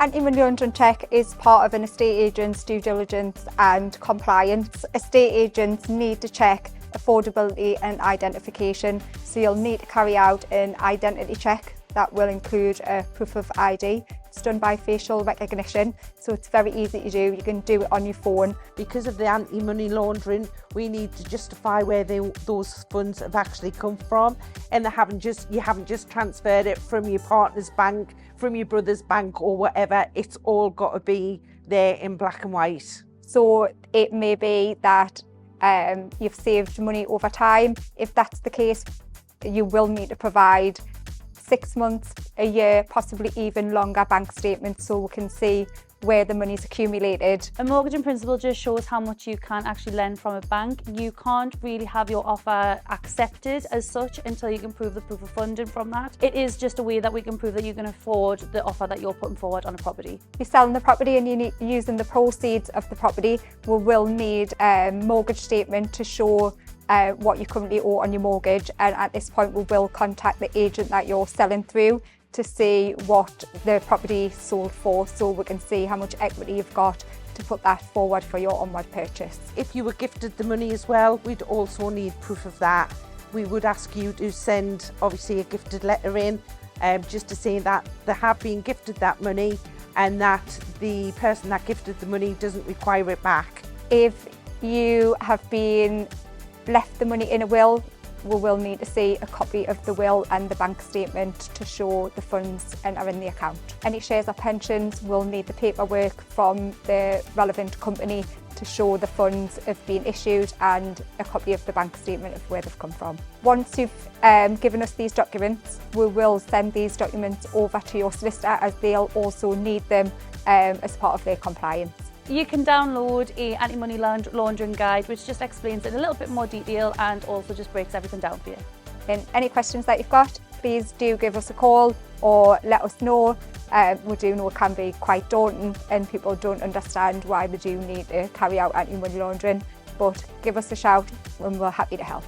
anti-money laundering check is part of an estate agent's due diligence and compliance. Estate agents need to check affordability and identification, so you'll need to carry out an identity check that will include a proof of ID. It's done by facial recognition, so it's very easy to do. You can do it on your phone. Because of the anti-money laundering, we need to justify where those funds have actually come from, and you haven't just transferred it from your partner's bank, from your brother's bank or whatever. It's all got to be there in black and white. So it may be that you've saved money over time. If that's the case, you will need to provide 6 months, a year, possibly even longer bank statements so we can see where the money's accumulated. A mortgage in principle just shows how much you can actually lend from a bank. You can't really have your offer accepted as such until you can prove the proof of funding from that. It is just a way that we can prove that you can afford the offer that you're putting forward on a property. If you're selling the property and you're using the proceeds of the property, we will need a mortgage statement to show what you currently owe on your mortgage, and at this point we will contact the agent that you're selling through to see what the property sold for, so we can see how much equity you've got to put that forward for your onward purchase. If you were gifted the money as well, we'd also need proof of that. We would ask you to send obviously a gifted letter in just to say that they have been gifted that money and that the person that gifted the money doesn't require it back. If you have been left the money in a will, we will need to see a copy of the will and the bank statement to show the funds are in the account. Any shares or pensions will need the paperwork from the relevant company to show the funds have been issued and a copy of the bank statement of where they've come from. Once you've given us these documents, we will send these documents over to your solicitor, as they'll also need them as part of their compliance. You can download a anti-money laundering guide which just explains it in a little bit more detail and also just breaks everything down for you. And any questions that you've got, please do give us a call or let us know. We do know it can be quite daunting and people don't understand why they do need to carry out anti-money laundering, but give us a shout and we're happy to help.